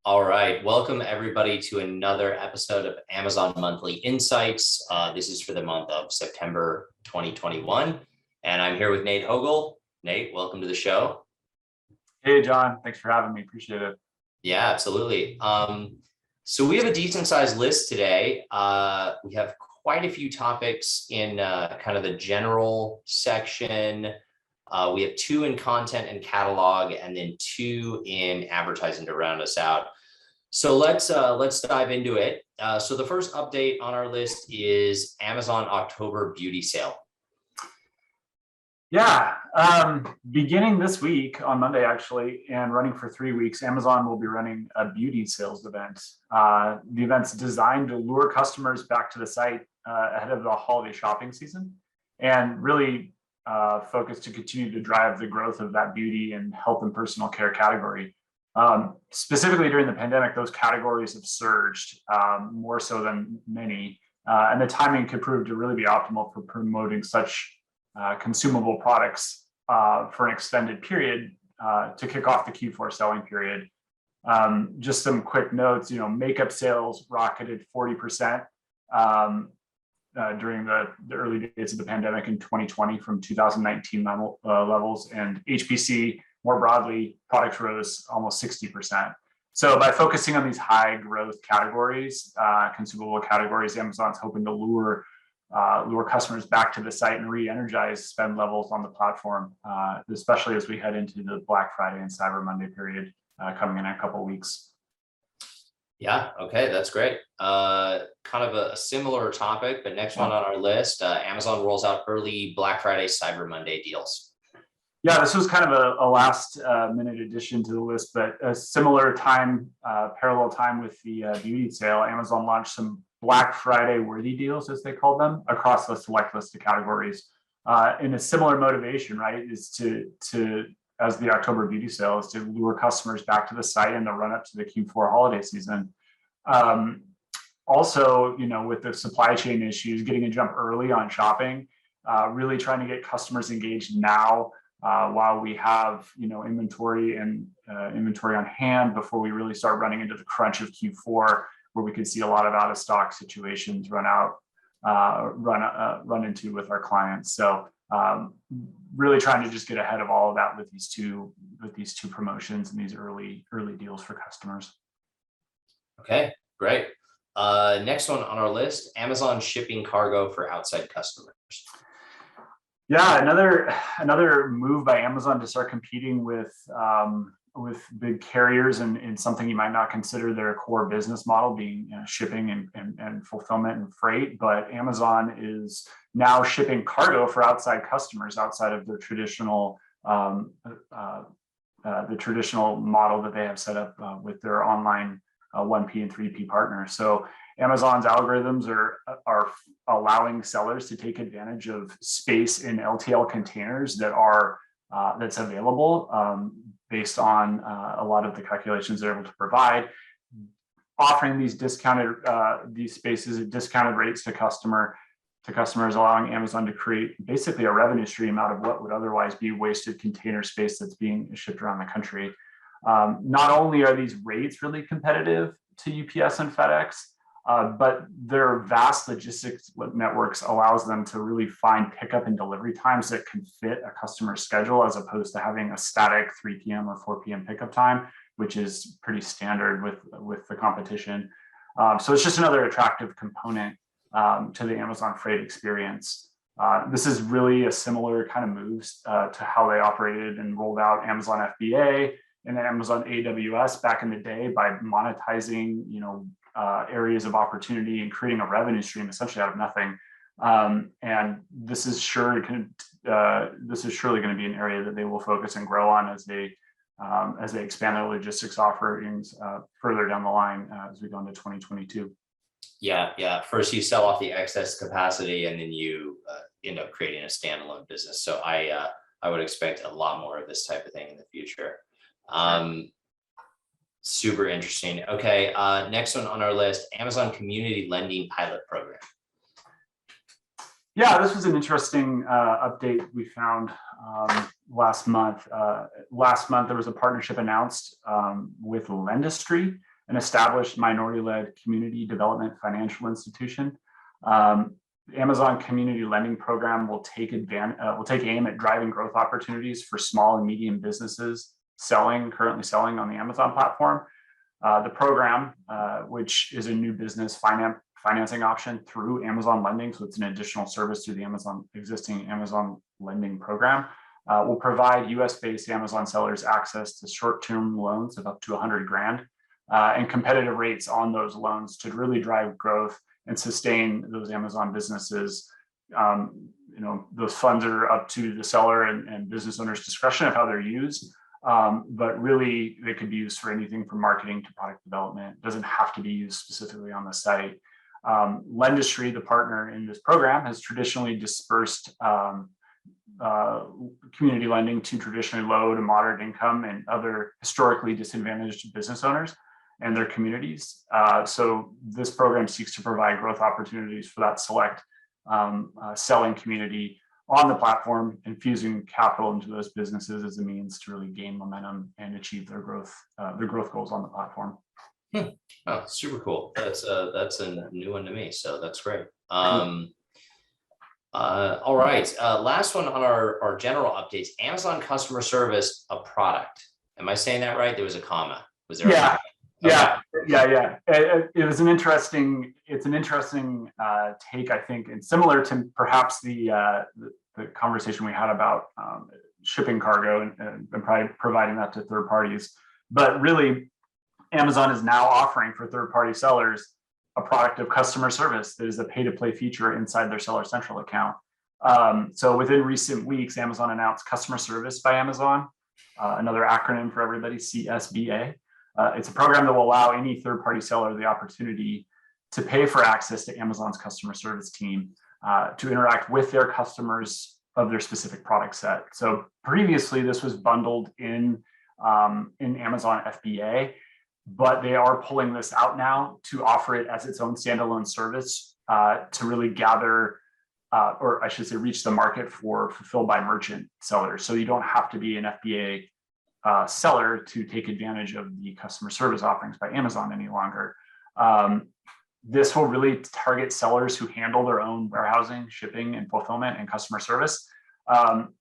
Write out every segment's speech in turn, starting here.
All right, welcome everybody to another episode of Amazon Monthly Insights. This is for the month of September 2021, and I'm here with Nate Hogel. Nate, welcome to the show. Hey, John, thanks for having me. Appreciate it. Yeah, absolutely. So we have a decent sized list today. We have quite a few topics in kind of the general section. We have 2 in content and catalog, and then 2 in advertising to round us out. So let's dive into it. So the first update on our list is Amazon October beauty sale. Yeah, beginning this week on Monday, actually, and running for 3 weeks, Amazon will be running a beauty sales event. The event's designed to lure customers back to the site ahead of the holiday shopping season, and really focused to continue to drive the growth of that beauty and health and personal care category. Specifically during the pandemic, those categories have surged more so than many, and the timing could prove to really be optimal for promoting such consumable products for an extended period to kick off the Q4 selling period. Just some quick notes, makeup sales rocketed 40% during the early days of the pandemic in 2020 from 2019 levels, and HPC more broadly, products rose almost 60%. So by focusing on these high growth categories, consumable categories, Amazon's hoping to lure customers back to the site and re-energize spend levels on the platform, especially as we head into the Black Friday and Cyber Monday period coming in a couple of weeks. Yeah, okay, that's great. Kind of a similar topic, but next one on our list, Amazon rolls out early Black Friday, Cyber Monday deals. Yeah, this was kind of a last minute addition to the list, but a similar time, parallel time with the beauty sale, Amazon launched some Black Friday worthy deals, as they call them, across a select list of categories. In a similar motivation, right, is to as the October beauty sale is to lure customers back to the site in the run up to the Q4 holiday season. Also, with the supply chain issues, getting a jump early on shopping, really trying to get customers engaged now while we have inventory on hand before we really start running into the crunch of Q4, where we could see a lot of out of stock situations run into with our clients. So really trying to just get ahead of all of that with these two promotions and these early deals for customers. Okay, great. Next one on our list, Amazon shipping cargo for outside customers. Yeah, another move by Amazon to start competing with big carriers and something you might not consider their core business model, being shipping and fulfillment and freight. But Amazon is now shipping cargo for outside customers outside of their traditional model that they have set up with their online 1P and 3P partners. So Amazon's algorithms are allowing sellers to take advantage of space in LTL containers that's available based on a lot of the calculations they're able to provide, offering these these spaces at discounted rates to customers, allowing Amazon to create basically a revenue stream out of what would otherwise be wasted container space that's being shipped around the country. Not only are these rates really competitive to UPS and FedEx, but their vast logistics networks allows them to really find pickup and delivery times that can fit a customer's schedule, as opposed to having a static 3 p.m. or 4 p.m. pickup time, which is pretty standard with the competition. So it's just another attractive component to the Amazon freight experience. This is really a similar kind of moves to how they operated and rolled out Amazon FBA and Amazon AWS back in the day by monetizing, areas of opportunity and creating a revenue stream essentially out of nothing. And this is surely going to be an area that they will focus and grow on as they expand their logistics offerings further down the line as we go into 2022. Yeah. First, you sell off the excess capacity, and then you end up creating a standalone business. So I would expect a lot more of this type of thing in the future. Super interesting. Okay, next one on our list, Amazon Community Lending Pilot Program. Yeah, this was an interesting update we found last month. Last month, there was a partnership announced with Lendistry an established minority-led community development financial institution. Amazon Community Lending Program will take aim at driving growth opportunities for small and medium businesses currently selling on the Amazon platform. The program, which is a new business financing option through Amazon Lending, so it's an additional service to the existing Amazon Lending program, will provide US-based Amazon sellers access to short-term loans of up to 100 grand and competitive rates on those loans to really drive growth and sustain those Amazon businesses. Those funds are up to the seller and business owner's discretion of how they're used. But really, they could be used for anything from marketing to product development. It doesn't have to be used specifically on the site. Lendistry, the partner in this program, has traditionally dispersed community lending to traditionally low to moderate income and other historically disadvantaged business owners and their communities. So this program seeks to provide growth opportunities for that select selling community on the platform, infusing capital into those businesses as a means to really gain momentum and achieve their growth goals on the platform. Oh, super cool. That's a new one to me, so that's great. All right, last one on our general updates. Amazon customer service, a product. Am I saying that right? There was a comma. Was there? Yeah. Okay. Yeah. It was an interesting. It's an interesting take, I think, and similar to perhaps the conversation we had about shipping cargo and probably providing that to third parties. But really, Amazon is now offering for third-party sellers a product of customer service that is a pay-to-play feature inside their Seller Central account. So within recent weeks, Amazon announced Customer Service by Amazon, another acronym for everybody, CSBA. It's a program that will allow any third-party seller the opportunity to pay for access to Amazon's customer service team to interact with their customers of their specific product set. So previously, this was bundled in Amazon FBA, but they are pulling this out now to offer it as its own standalone service to really gather, or I should say, reach the market for fulfilled by merchant sellers. So you don't have to be an FBA seller to take advantage of the customer service offerings by Amazon any longer. This will really target sellers who handle their own warehousing, shipping, and fulfillment and customer service.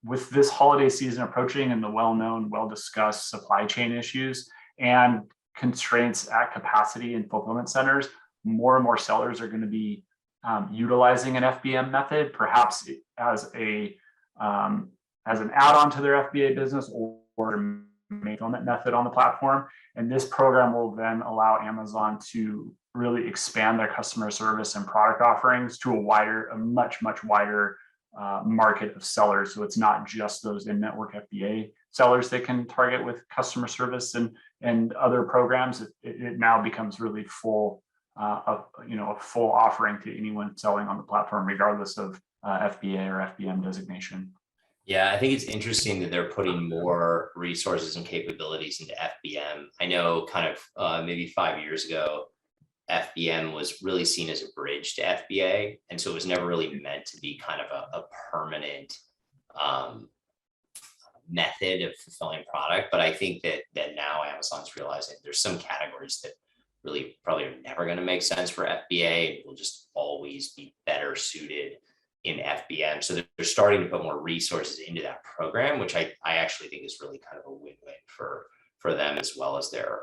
With this holiday season approaching and the well-known, well-discussed supply chain issues and constraints at capacity and fulfillment centers, more and more sellers are going to be utilizing an FBM method, perhaps as an add-on to their FBA business or fulfillment method on the platform. And this program will then allow Amazon to really expand their customer service and product offerings to a much wider market of sellers. So it's not just those in-network FBA sellers they can target with customer service and other programs. It now becomes really full, a full offering to anyone selling on the platform, regardless of FBA or FBM designation. Yeah, I think it's interesting that they're putting more resources and capabilities into FBM. I know kind of maybe 5 years ago, FBM was really seen as a bridge to FBA. And so it was never really meant to be kind of a permanent method of fulfilling product. But I think that now Amazon's realizing there's some categories that really probably are never going to make sense for FBA and will just always be better suited in FBM. So they're starting to put more resources into that program, which I actually think is really kind of a win-win for them as well as their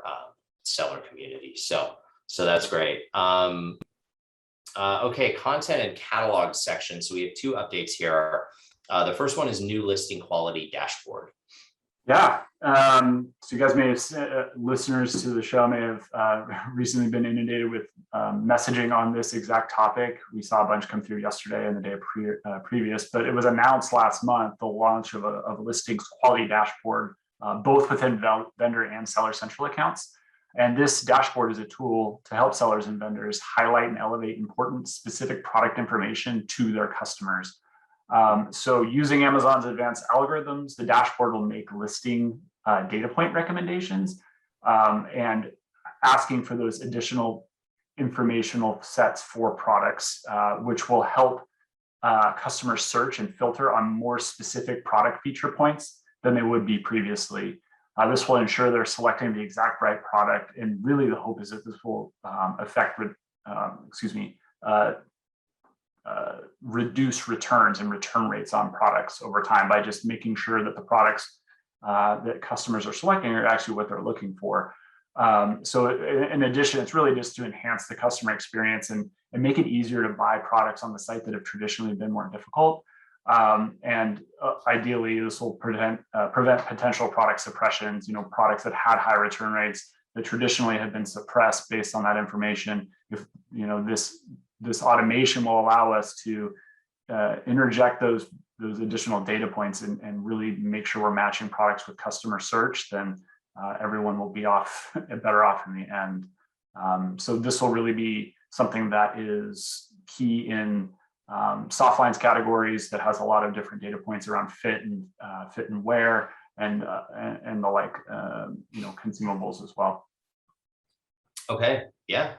seller community. So that's great. Okay, content and catalog section. So we have two updates here. The first one is new listing quality dashboard. Yeah. So you guys may have, listeners to the show may have recently been inundated with messaging on this exact topic. We saw a bunch come through yesterday and the day previous, but it was announced last month, the launch of a listings quality dashboard, both within vendor and Seller Central accounts. And this dashboard is a tool to help sellers and vendors highlight and elevate important specific product information to their customers. So using Amazon's advanced algorithms, the dashboard will make listing data point recommendations and asking for those additional informational sets for products, which will help customers search and filter on more specific product feature points than they would be previously. This will ensure they're selecting the exact right product, and really the hope is that this will reduce returns and return rates on products over time by just making sure that the products that customers are selecting are actually what they're looking for. So in addition, it's really just to enhance the customer experience and make it easier to buy products on the site that have traditionally been more difficult. Ideally, this will prevent potential product suppressions, products that had high return rates that traditionally have been suppressed based on that information. If this automation will allow us to interject those additional data points and really make sure we're matching products with customer search, then everyone will be better off in the end. So this will really be something that is key in Softlines categories that has a lot of different data points around fit and wear and the like, consumables as well. Okay, yeah,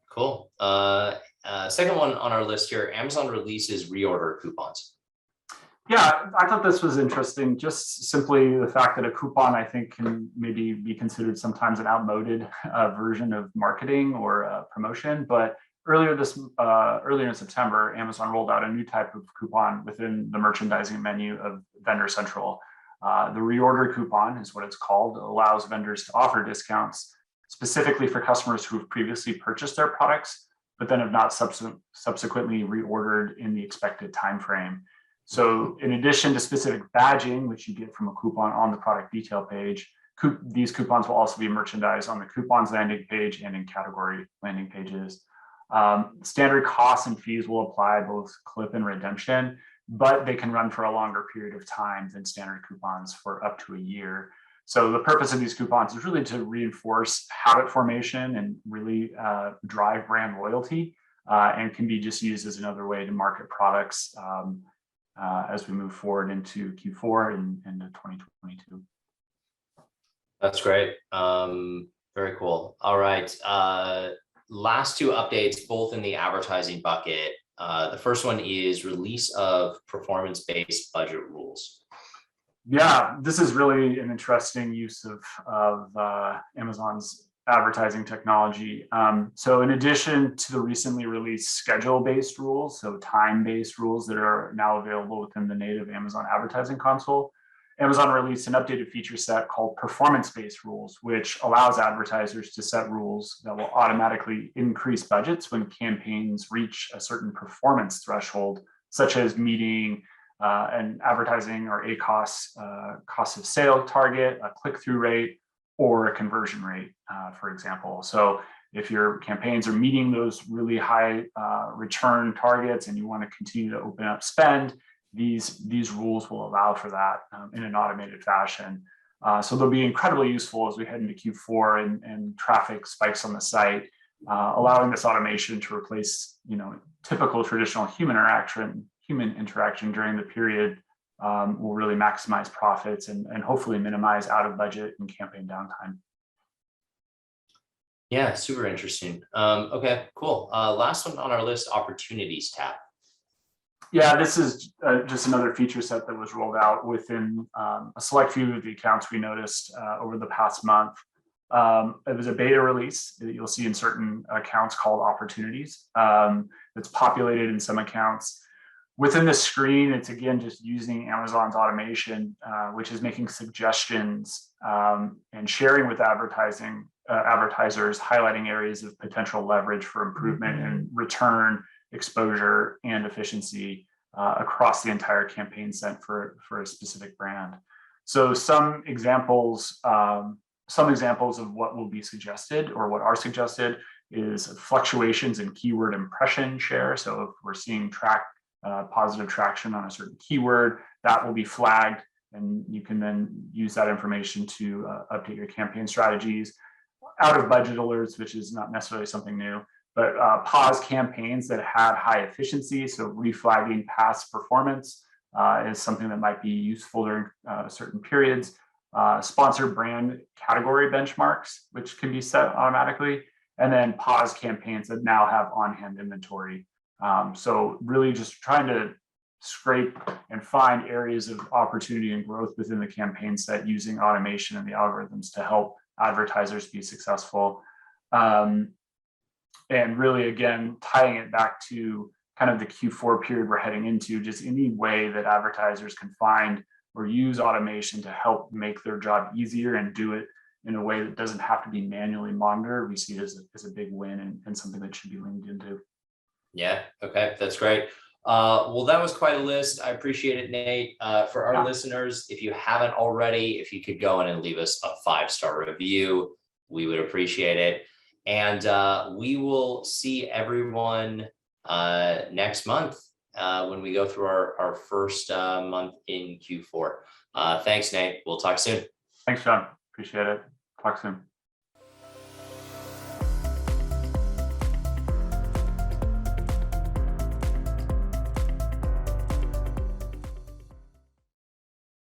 cool. Second one on our list here, Amazon releases reorder coupons. Yeah, I thought this was interesting. Just simply the fact that a coupon, I think, can maybe be considered sometimes an outmoded version of marketing or promotion. But earlier in September, Amazon rolled out a new type of coupon within the merchandising menu of Vendor Central. The Reorder coupon is what it's called. It allows vendors to offer discounts specifically for customers who have previously purchased their products, but then have not subsequently reordered in the expected time frame. So in addition to specific badging, which you get from a coupon on the product detail page, these coupons will also be merchandised on the coupons landing page and in category landing pages. Standard costs and fees will apply both clip and redemption, but they can run for a longer period of time than standard coupons for up to a year. So the purpose of these coupons is really to reinforce habit formation and really drive brand loyalty, and can be just used as another way to market products as we move forward into Q4 and into 2022. That's great. Very cool. All right. Last two updates, both in the advertising bucket. The first one is release of performance-based budget rules. Yeah, this is really an interesting use of Amazon's advertising technology. So in addition to the recently released schedule-based rules, so time-based rules that are now available within the native Amazon advertising console, Amazon released an updated feature set called performance-based rules, which allows advertisers to set rules that will automatically increase budgets when campaigns reach a certain performance threshold, such as meeting an advertising or cost of sale target, a click-through rate, or a conversion rate, for example. So if your campaigns are meeting those really high return targets and you want to continue to open up spend, these rules will allow for that in an automated fashion. So they'll be incredibly useful as we head into Q4 and traffic spikes on the site, allowing this automation to replace typical traditional human interaction during the period will really maximize profits and hopefully minimize out of budget and campaign downtime. Yeah, super interesting. Okay, cool. Last one on our list, opportunities tab. Yeah, this is just another feature set that was rolled out within a select few of the accounts we noticed over the past month. It was a beta release that you'll see in certain accounts called opportunities. That's populated in some accounts. Within the screen, it's again just using Amazon's automation, which is making suggestions and sharing with advertisers, highlighting areas of potential leverage for improvement and return, exposure, and efficiency across the entire campaign set for a specific brand. So some examples of what will be suggested or what are suggested is fluctuations in keyword impression share. So if we're seeing positive traction on a certain keyword, that will be flagged, and you can then use that information to update your campaign strategies. Out of budget alerts, which is not necessarily something new, but pause campaigns that had high efficiency, so reflagging past performance is something that might be useful during certain periods. Sponsored brand category benchmarks, which can be set automatically, and then pause campaigns that now have on-hand inventory. So really just trying to scrape and find areas of opportunity and growth within the campaign set using automation and the algorithms to help advertisers be successful. And really, again, tying it back to kind of the Q4 period we're heading into, just any way that advertisers can find or use automation to help make their job easier and do it in a way that doesn't have to be manually monitored, we see it as a big win and something that should be leaned into. Yeah, okay, that's great. Well, that was quite a list. I appreciate it, Nate. For our listeners, if you haven't already, if you could go in and leave us a 5-star review, we would appreciate it. And we will see everyone next month when we go through our first month in Q4. Thanks, Nate. We'll talk soon. Thanks, John. Appreciate it. Talk soon.